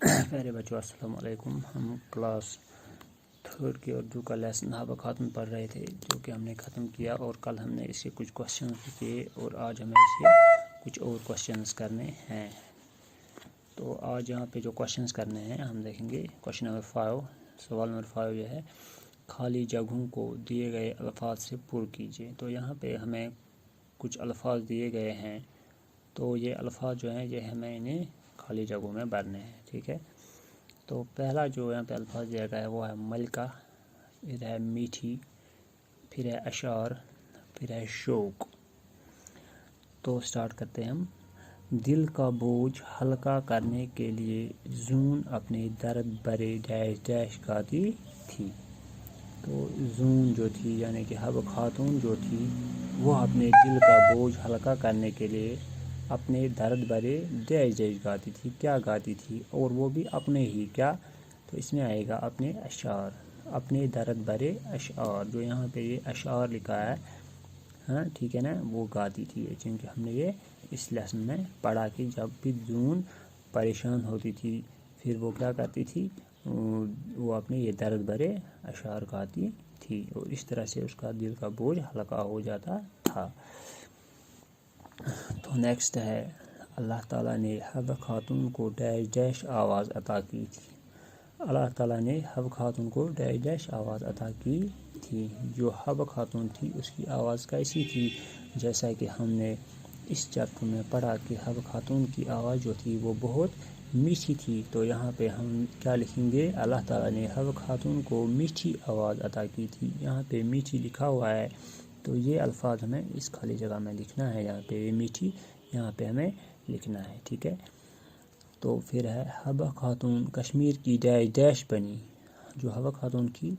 پیارے بچوں السلام علیکم. ہم کلاس 3 کی اردو کا لیسن حبہ خاتون پڑھ رہے تھے جو کہ ہم نے ختم کیا، اور کل ہم نے اس کے کچھ کوشچنز کیے اور آج ہمیں اس کے کچھ اور کوشچنز کرنے ہیں. تو آج یہاں پہ جو کوشچنز کرنے ہیں ہم دیکھیں گے. کوشچن نمبر 5، سوال نمبر 5 یہ ہے خالی جگہوں کو دیے گئے الفاظ سے پر کیجیے. تو یہاں پہ ہمیں کچھ الفاظ دیے گئے ہیں، تو یہ الفاظ جو ہیں یہ ہمیں انہیں خالی جگہوں میں بھرنے ہیں. ٹھیک ہے، تو پہلا جو یہاں پہ الفاظ دیا گیا ہے وہ ہے ملکہ، پھر ہے میٹھی، پھر ہے اشعار، پھر ہے شوق. تو سٹارٹ کرتے ہیں ہم. دل کا بوجھ ہلکا کرنے کے لیے زون اپنے درد بھرے ڈیش ڈیش گاتی تھی. تو زون جو تھی یعنی کہ حبہ خاتون جو تھی وہ اپنے دل کا بوجھ ہلکا کرنے کے لیے اپنے درد بھرے ڈیش ڈیش گاتی تھی. کیا گاتی تھی؟ اور وہ بھی اپنے ہی کیا؟ تو اس میں آئے گا اپنے اشعار، اپنے درد بھرے اشعار. جو یہاں پہ یہ اشعار لکھا ہے، ہاں ٹھیک ہے نا، وہ گاتی تھی. چونکہ ہم نے یہ اس لیسن میں پڑھا کہ جب بھی زون پریشان ہوتی تھی پھر وہ کیا کرتی تھی، وہ اپنے یہ درد بھرے اشعار گاتی تھی، اور اس طرح سے اس کا دل کا بوجھ ہلکا ہو جاتا تھا. تو نیکسٹ ہے اللہ تعالیٰ نے حبہ خاتون کو ڈیش ڈیش آواز عطا کی تھی. اللہ تعالیٰ نے حبہ خاتون کو ڈیش ڈیش آواز عطا کی تھی. جو حبہ خاتون تھی اس کی آواز کیسی تھی؟ جیسا کہ ہم نے اس چیپٹر میں پڑھا کہ حبہ خاتون کی آواز جو تھی وہ بہت میٹھی تھی. تو یہاں پہ ہم کیا لکھیں گے؟ اللہ تعالیٰ نے حبہ خاتون کو میٹھی آواز عطا کی تھی. یہاں پہ میٹھی لکھا ہوا ہے، تو یہ الفاظ ہمیں اس خالی جگہ میں لکھنا ہے. یہاں پہ یہ میٹھی یہاں پہ ہمیں لکھنا ہے. ٹھیک ہے، تو پھر ہے حبہ خاتون کشمیر کی ڈیش ڈیش بنی. جو حبہ خاتون کی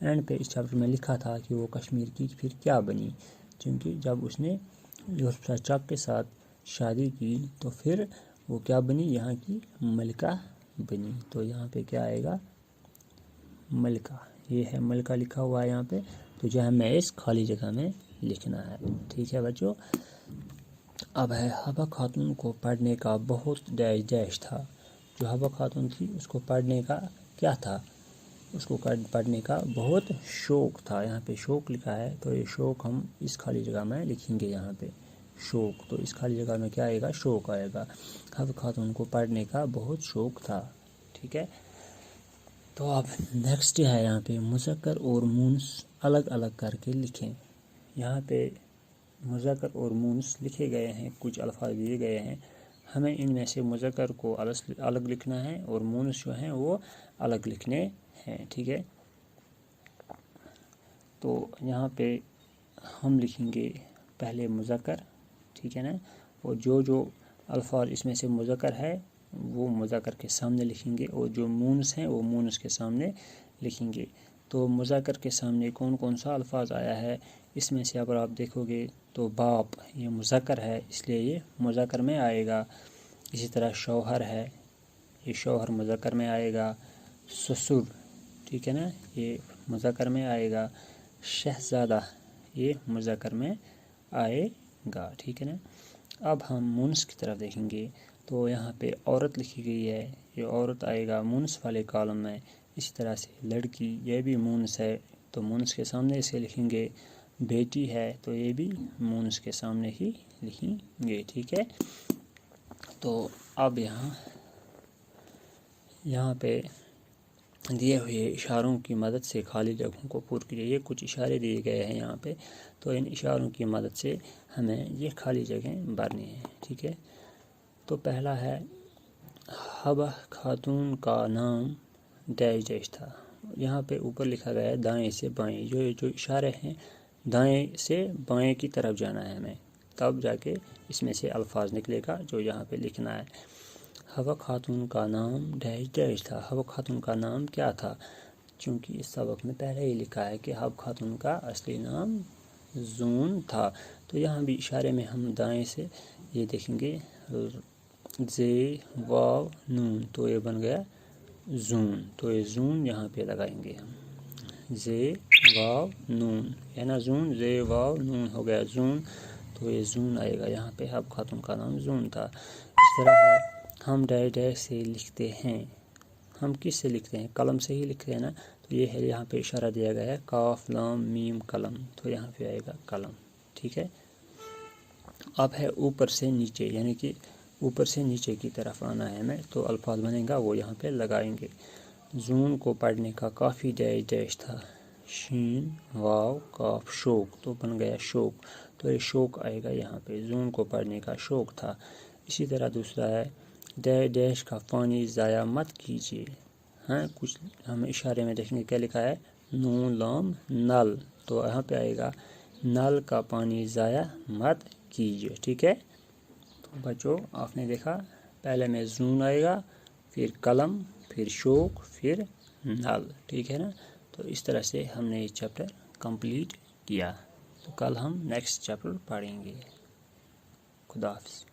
اینڈ پہ اس چیپٹر میں لکھا تھا کہ وہ کشمیر کی پھر کیا بنی، کیونکہ جب اس نے یوسف شاہ چک کے ساتھ شادی کی تو پھر وہ کیا بنی؟ یہاں کی ملکہ بنی. تو یہاں پہ کیا آئے گا؟ ملکہ. یہ ہے ملکہ لکھا ہوا ہے یہاں پہ، تو جو ہمیں اس خالی جگہ میں لکھنا ہے. ٹھیک ہے بچوں. اب ہے حبہ خاتون کو پڑھنے کا بہت ڈیش ڈیش تھا. جو حبہ خاتون تھی اس کو پڑھنے کا کیا تھا؟ اس کو پڑھنے کا بہت شوق تھا. یہاں پہ شوق لکھا ہے، تو یہ شوق ہم اس خالی جگہ میں لکھیں گے. یہاں پہ شوق، تو اس خالی جگہ میں کیا آئے گا؟ شوق آئے گا. حبہ خاتون کو پڑھنے کا بہت شوق تھا. ٹھیک ہے، تو اب نیکسٹ ہے یہاں پہ مذکر اور مونس الگ الگ کر کے لکھیں. یہاں پہ مذکر اور مونس لکھے گئے ہیں، کچھ الفاظ دیے گئے ہیں. ہمیں ان میں سے مذکر کو الگ لکھنا ہے اور مونس جو ہیں وہ الگ لکھنے ہیں. ٹھیک ہے، تو یہاں پہ ہم لکھیں گے پہلے مذکر. ٹھیک ہے نا، اور جو الفاظ اس میں سے مذکر ہے وہ مذکر کے سامنے لکھیں گے، اور جو مونس ہیں وہ مونس کے سامنے لکھیں گے. تو مذکر کے سامنے کون کون سا الفاظ آیا ہے؟ اس میں سے اگر آپ دیکھو گے تو باپ یہ مذکر ہے، اس لیے یہ مذکر میں آئے گا. اسی طرح شوہر ہے، یہ شوہر مذکر میں آئے گا. سسر، ٹھیک ہے نا، یہ مذکر میں آئے گا. شہزادہ یہ مذکر میں آئے گا. ٹھیک ہے نا. اب ہم مونس کی طرف دیکھیں گے، تو یہاں پہ عورت لکھی گئی ہے، یہ عورت آئے گا مونس والے کالم میں. اسی طرح سے لڑکی یہ بھی مونس ہے، تو مونس کے سامنے اسے لکھیں گے. بیٹی ہے تو یہ بھی مونس کے سامنے ہی لکھیں گے. ٹھیک ہے، تو اب یہاں پہ دیے ہوئے اشاروں کی مدد سے خالی جگہوں کو پر کیجیے. یہ کچھ اشارے دیے گئے ہیں یہاں پہ، تو ان اشاروں کی مدد سے ہمیں یہ خالی جگہیں بھرنی ہیں. ٹھیک ہے، تو پہلا ہے حبہ خاتون کا نام ڈیش ڈیش تھا. یہاں پہ اوپر لکھا گیا ہے دائیں سے بائیں. جو اشارے ہیں دائیں سے بائیں کی طرف جانا ہے ہمیں، تب جا کے اس میں سے الفاظ نکلے گا جو یہاں پہ لکھنا ہے. حبہ خاتون کا نام ڈیش ڈیش تھا. حبہ خاتون کا نام کیا تھا؟ چونکہ اس سبق میں پہلے ہی لکھا ہے کہ حبہ خاتون کا اصلی نام زون تھا. تو یہاں بھی اشارے میں ہم دائیں سے یہ دیکھیں گے زے واو نون، تو یہ بن گیا زون. تو یہ زون یہاں پہ لگائیں گے ہم، زے واو نون ہے نا، زون زے واو نون ہو گیا زون. تو یہ زون آئے گا. یہاں پہ حبہ خاتون کا نام زون تھا. اس طرح ہم ڈیش ڈیش سے لکھتے ہیں. ہم کس سے لکھتے ہیں؟ قلم سے ہی لکھتے ہیں نا. تو یہ ہے یہاں پہ اشارہ دیا گیا ہے کاف لام میم قلم، تو یہاں پہ آئے گا قلم. ٹھیک ہے. اب ہے اوپر سے نیچے، یعنی کہ اوپر سے نیچے کی طرف آنا ہے ہمیں، تو الفاظ بنے گا وہ یہاں پہ لگائیں گے. زون کو پڑھنے کا کافی ڈیش ڈیش تھا، شین واو کاف شوق، تو بن گیا شوق. تو یہ شوق آئے گا یہاں پہ، زون کو پڑھنے کا شوق تھا. اسی طرح دوسرا ہے ڈیش ڈیش کا پانی ضائع مت کیجیے. ہاں کچھ ہم اشارے میں دیکھیں گے کیا لکھا ہے، نون لام نل، تو یہاں پہ آئے گا نل کا پانی ضائع مت کیجیے. ٹھیک ہے. تو بچوں آپ نے دیکھا پہلے میں زون آئے گا، پھر قلم، پھر شوق، پھر نل. ٹھیک ہے نا. تو اس طرح سے ہم نے یہ چیپٹر کمپلیٹ کیا. تو کل ہم نیکسٹ چیپٹر پڑھیں گے. خدا حافظ.